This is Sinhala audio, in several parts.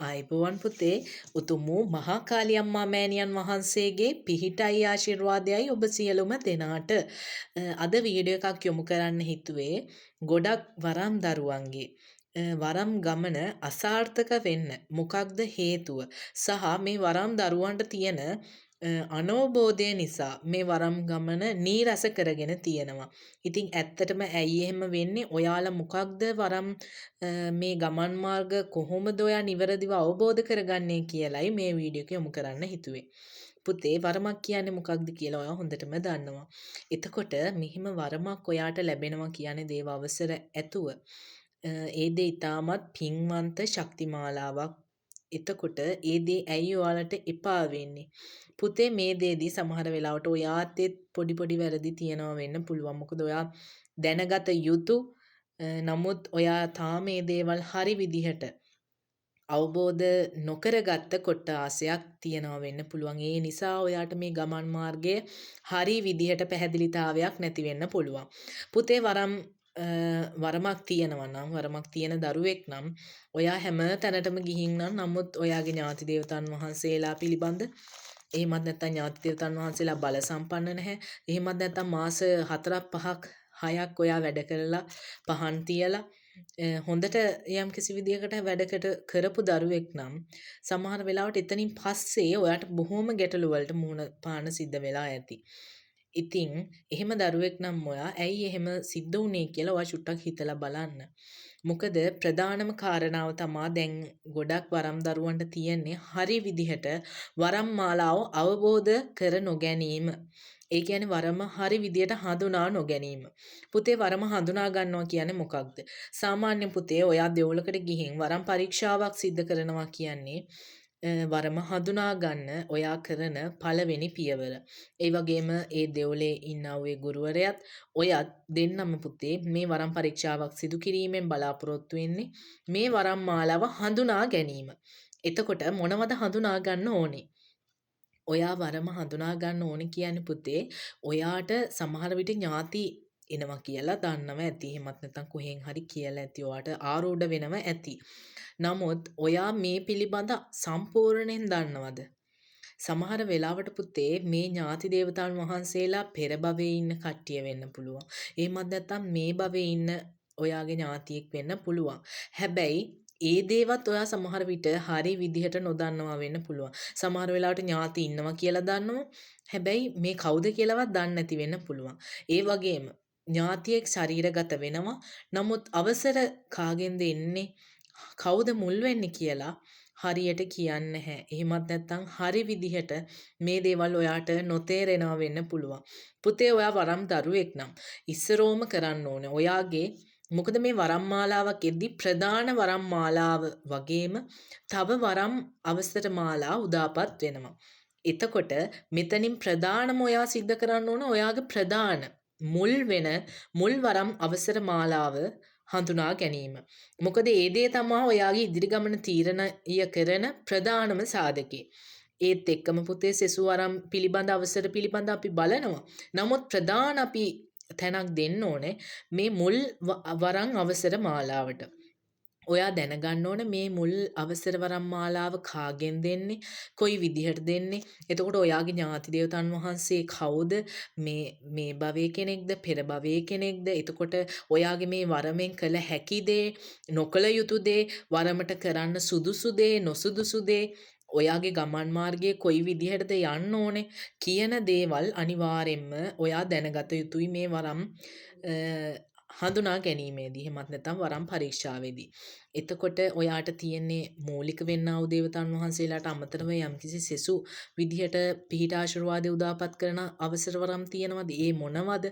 ආයිබෝවන් පුතේ උතුම් වූ මහා කාලි අම්මා මෑණියන් වහන්සේගේ පිහිටයි ආශිර්වාදයයි ඔබ සියලුම දෙනාට අද වීඩියෝ එකක් යොමු කරන්න හිතුවේ ගොඩක් වරම් දරුවන්ගේ වරම් ගමන අසාර්ථක වෙන්න මොකක්ද හේතුව සහ මේ වරම් දරුවන්ට තියෙන අනෝබෝධය නිසා මේ වරම් ගමන නීරස කරගෙන තියෙනවා. ඉතින් ඇත්තටම ඇයි එහෙම වෙන්නේ? ඔයාලා මොකක්ද වරම් මේ ගමන් මාර්ග කොහොමද ඔයා නිවැරදිව අවබෝධ කරගන්නේ කියලයි මේ වීඩියෝ එක යොමු කරන්න හිතුවේ. පුතේ වරමක් කියන්නේ මොකක්ද කියලා ඔයා හොඳටම දන්නවා. එතකොට මෙහිම වරමක් ඔයාට ලැබෙනවා කියන්නේ දේව අවසර ඇතුව ඒ දේ ඊටමත් පින්වන්ත ශක්තිමාලාවක්. එතකොට ඒ දේ ඇයි ඔයාලට එපා වෙන්නේ? පුතේ මේ දේදී සමහර වෙලාවට ඔයාත් පොඩි පොඩි වැරදි තියනවා වෙන්න පුළුවන්. මොකද ඔයා දැනගත යුතු නමුත් ඔයා තාම මේ දේවල් හරි විදිහට අවබෝධ නොකරගත්ත කොටාසයක් තියනවා වෙන්න පුළුවන්. ඒ නිසා ඔයාට මේ ගමන් මාර්ගයේ හරි විදිහට පැහැදිලිතාවයක් නැති වෙන්න පුළුවන්. පුතේ වරමක් තියෙනවා නම් වරමක් තියෙන දරුවෙක් නම් ඔයා හැම තැනටම ගිහින් නම් නමුත් ඔයාගේ ඥාති දේවතාන් වහන්සේලා පිළිබඳ එහෙමත් නැත්නම් ඥාති දේවතාන් වහන්සේලා බල සම්පන්න නැහැ. එහෙමත් නැත්නම් මාස 4ක් 5ක් 6ක් ඔයා වැඩ කරලා පහන් තියලා හොඳට යම් කිසි විදියකට වැඩකට කරපු දරුවෙක් නම් සමහර වෙලාවට එතනින් පස්සේ ඔයාට බොහොම ගැටලු වලට මුහුණ පාන්න සිද්ධ වෙලා ඇති. ඉතින් එහෙම දරුවෙක් නම් ඔයා ඇයි එහෙම සිද්ධ වුනේ කියලා ඔයා චුට්ටක් හිතලා බලන්න. මොකද ප්‍රධානම කාරණාව තමා දැන් ගොඩක් වරම් දරුවන්ට තියෙන්නේ හරි විදිහට වරම් මාලාව අවබෝධ කර නොගැනීම. ඒ කියන්නේ වරම හරි විදියට හඳුනා නොගැනීම. පුතේ වරම හඳුනා ගන්නවා කියන්නේ මොකක්ද? සාමාන්‍ය පුතේ ඔයා දෙවොලකට ගිහින් වරම් පරීක්ෂාවක් සිද්ධ කරනවා කියන්නේ වරම හඳුනා ගන්න ඔයා කරන පළවෙනි පියවර. ඒ වගේම ඒ දෙවොලේ ඉන්නා වූ ගුරුවරයාත් ඔයත් දෙන්නම පුතේ මේ වරම් පරීක්ෂාවක් සිදු කිරීමෙන් බලාපොරොත්තු වෙන්නේ මේ වරම් මාලාව හඳුනා ගැනීම. එතකොට මොනවද හඳුනා ගන්න ඕනේ? ඔයා වරම හඳුනා ගන්න ඕනේ කියන්නේ පුතේ ඔයාට සමහර විට ඥාති එනවා කියලා දන්නවා ඇති. එහෙමත් නැත්නම් කොහෙන් හරි කියලා ඇති. ඔයාට ආරූඪ වෙනවා ඇති. නමුත් ඔයා මේ පිළිබඳ සම්පූර්ණයෙන් දන්නවද? සමහර වෙලාවට පුතේ මේ ඥාති දේවතාවුන් වහන්සේලා පෙර භවයේ ඉන්න කට්ටිය වෙන්න පුළුවන්. එහෙමත් නැත්නම් මේ භවයේ ඉන්න ඔයාගේ ඥාතියෙක් වෙන්න පුළුවන්. හැබැයි ඒ දේවත් ඔයා සමහර විට හරි විදිහට නොදන්නවා වෙන්න පුළුවන්. සමහර වෙලාවට ඥාති ඉන්නවා කියලා දන්නවා. හැබැයි මේ කවුද කියලාවත් දන්නේ නැති වෙන්න පුළුවන්. ඒ වගේම ඥාතියෙක් ශරීරගත වෙනවා. නමුත් අවසර කාගෙන්ද එන්නේ? කවුද මුල් වෙන්නේ කියලා හරියට කියන්න නැහැ. එහෙමත් නැත්නම් හරි විදිහට මේ දේවල් ඔයාට නොතේරෙනවා වෙන්න පුළුවන්. පුතේ ඔයා වරම් දරුවෙක් නම් ඉස්සරෝම කරන්න ඕනේ. ඔයාගේ මොකද මේ වරම් මාලාවක් එද්දි ප්‍රධාන වරම් මාලාව වගේම තව වරම් අවසර මාලා උදාපත් වෙනවා. එතකොට මෙතනින් ප්‍රධානම ඔයා සිද්ධ කරන්න ඕන ඔයාගේ ප්‍රධාන මුල් වරම් අවසර මාලාව හඳුනා ගැනීම. මොකද ඒ දේ තමයි ඔයාගේ ඉදිරි ගමන තීරණය කරන ප්‍රධානම සාධකේ. ඒත් එක්කම පුතේ සෙසු වරම් පිළිබඳ අවසර පිළිබඳ අපි බලනවා. නමුත් ප්‍රධාන අපි තැනක් දෙන්න ඕනේ මේ මුල් වරම් අවසර මාලාවට. ඔයා දැනගන්න ඕන මේ මුල් අවසර වරම් මාලාව කාගෙන් දෙන්නේ කොයි විදිහට දෙන්නේ. එතකොට ඔයාගේ ඥාති දේවතාවුන් වහන්සේ කවුද? මේ භවයේ කෙනෙක්ද පෙර භවයේ කෙනෙක්ද? එතකොට ඔයාගේ මේ වරමෙන් කළ හැකි දේ නොකළ යුතු දේ වරමට කරන්න සුදුසු දේ නොසුදුසු දේ ඔයාගේ ගමන් මාර්ගයේ කොයි විදිහටද යන්න ඕනේ කියන දේවල් අනිවාර්යෙන්ම ඔයා දැනගත යුතුයි මේ වරම් හඳුනා ගැනීමේදී. එහෙමත් නැත්නම් වරම් පරීක්ෂාවේදී. එතකොට ඔයාට තියෙන්නේ මූලික වෙන්නා වූ දේවතාවුන් වහන්සේලාට අමතරව යම්කිසි සෙසු විදිහට පිහිට ආශිර්වාදය උදාපත් කරන අවසර වරම් තියෙනවද? ඒ මොනවද?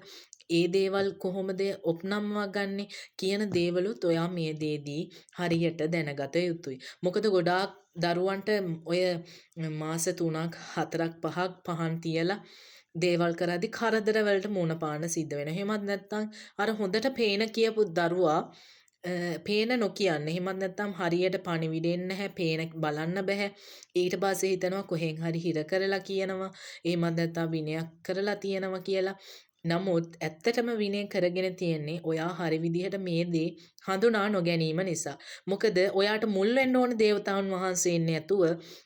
ඒ දේවල් කොහොමද ඔප්නම්වා ගන්නෙ කියන දේවලුත් ඔයා මේ දේදී හරියට දැනගත යුතුයි. මොකද ගොඩාක් දරුවන්ට ඔය මාස 3ක් 4ක් 5ක් පහන් තියලා දේවල් කරද්දි කරදර වලට මුහුණ පාන්න සිද්ධ වෙනවා. එහෙමත් නැත්නම් අර හොඳට පේන කියපු දරුවා පේන නොකියන්නේ. එහෙමත් නැත්නම් හරියට පණිවිඩෙන්නේ නැහැ. පේන බලන්න බෑ. ඊට පස්සේ හිතනවා කොහෙන් හරි හිර කරලා කියනවා. එහෙමත් නැත්නම් විනයක් කරලා තියනවා කියලා. නමුත් ඇත්තටම විනය කරගෙන තියෙන්නේ ඔයා හරි විදිහට මේ දේ හඳුනා නොගැනීම නිසා. මොකද ඔයාට මුල් වෙන්න ඕන දේවතාවුන් වහන්සේ ඉන්නේ නැතුව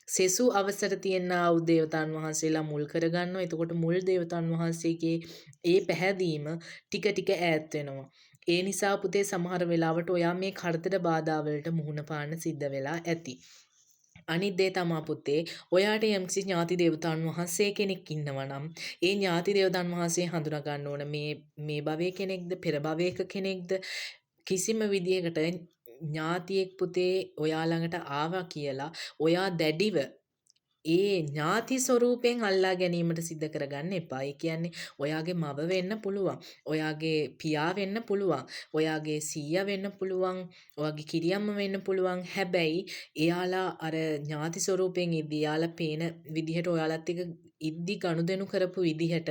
සෙසු අවසර තියෙනා වූ දේවතාවුන් වහන්සේලා මුල් කරගන්නවා. එතකොට මුල් දේවතාවුන් වහන්සේගේ ඒ පැහැදීම ටික ටික ඈත් වෙනවා. ඒ නිසා පුතේ සමහර වෙලාවට ඔයා මේ කරදර බාධාවලට මුහුණ පාන්න සිද්ධ වෙලා ඇති. අනිත් දේ තමා පුතේ ඔයාට යම්කිසි ඥාති දේවතාවුන් වහන්සේ කෙනෙක් ඉන්නවා නම් ඒ ඥාති දේවතාවුන් වහන්සේ හඳුනා ගන්න ඕන මේ භවයේ කෙනෙක්ද පෙර භවයක කෙනෙක්ද කිසිම විදියකට ඥාතියෙක් පුතේ ඔයා ළඟට ආවා කියලා ඔයා දැඩිව ඒ ඥාති ස්වරූපයෙන් අල්ලා ගැනීමට සිද්ධ කරගන්න එපා. ඒ කියන්නේ ඔයාගේ මව වෙන්න පුළුවන්. ඔයාගේ පියා වෙන්න පුළුවන්. ඔයාගේ සීයා වෙන්න පුළුවන්. ඔයාගේ කිරියම්ම වෙන්න පුළුවන්. හැබැයි එයාලා අර ඥාති ස්වරූපයෙන් ඉද්දී එයාලා පේන විදිහට ඔයාලත් එක්ක ඉද්දි ගනුදෙනු කරපු විදිහට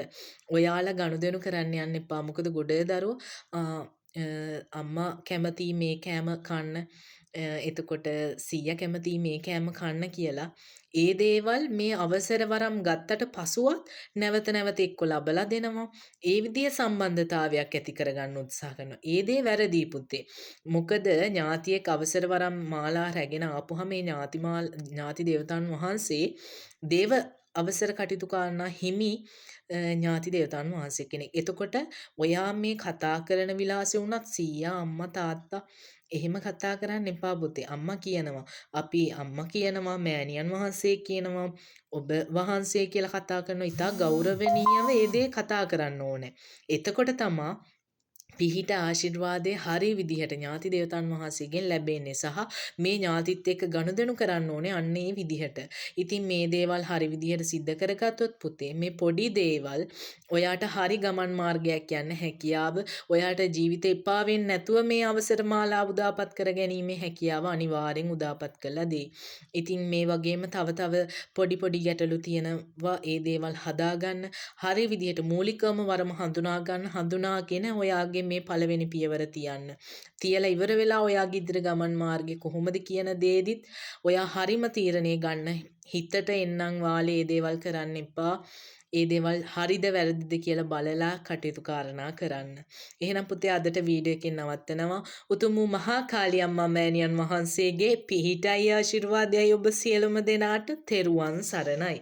ඔයාලා ගනුදෙනු කරන්න යන්න එපා. මොකද ගොඩේ දරුවෝ අම්මා කැමති මේ කෑම කන්න එතකොට සීයා කැමති මේ කෑම කන්න කියලා ඒ දේවල් මේ අවසර වරම් ගත්තට පසුවත් නැවත නැවත එක්ක ලබලා දෙනවා. ඒ විදිය සම්බන්ධතාවයක් ඇති කරගන්න උත්සාහ කරනවා. ඒ දේ වැරදි පුතේ. මොකද ඥාතියෙක් අවසර වරම් මාලා රැගෙන ආපුහම මේ ඥාති දේවතාවුන් වහන්සේ දේව අවසර කටයුතු කරනා හිමි ඥාති දේවතාවුන් වහන්සේ කෙනෙක්. එතකොට ඔයා මේ කතා කරන විලාසෙ වුණත් සීයා අම්මා තාත්තා එහෙම කතා කරන්න එපා පුතේ. අම්මා කියනවා. අපි අම්මා කියනවා මෑණියන් වහන්සේ කියනවා ඔබ වහන්සේ කියලා කතා කරනවා. ඉතා ගෞරවණීයව ඒ දේ කතා කරන්න ඕනේ. එතකොට තමා පිහිට ආශිර්වාදය හරි විදිහට ඥාති දේවතාවුන් වහන්සේගෙන් ලැබෙන්නේ සහ මේ ඥාතිත් එක්ක ගනුදෙනු කරන්න ඕනේ අන්න ඒ විදිහට. ඉතින් මේ දේවල් හරි විදිහට සිද්ධ කරගත්තොත් පුතේ මේ පොඩි දේවල් ඔයාට හරි ගමන් මාර්ගයක් යන්න හැකියාව ඔයාට ජීවිතේ එපා වෙන්නේ නැතුව මේ අවසර මාලාව උදාපත් කර ගැනීමේ හැකියාව අනිවාර්යෙන් උදාපත් කළා දෙයි. ඉතින් මේ වගේම තව පොඩි ගැටලු තියෙනවා ඒ දේවල් හදාගන්න හරි විදිහට මූලිකවම වරම හඳුනාගෙන ඔයාගේ මේ පළවෙනි පියවර තියන්න. තියලා ඉවර වෙලා ඔයාගේ ඉදිරි ගමන් මාර්ගේ කොහොමද කියන දේදිත් ඔයා හරිම තීරණය ගන්න. හිතට එන්නම් වාලේ ඒ දේවල් කරන්න එපා. ඒ දේවල් හරිද වැරදිද කියලා බලලා කටයුතු කාරණා කරන්න. එහෙනම් පුතේ අදට වීඩියෝ එකෙන් නවත්තනවා. උතුම් වූ මහා කාළි අම්මා මෑණියන් වහන්සේගේ පිහිටයි ආශිර්වාදයයි ඔබ සියලුම දෙනාට තෙරුවන් සරණයි.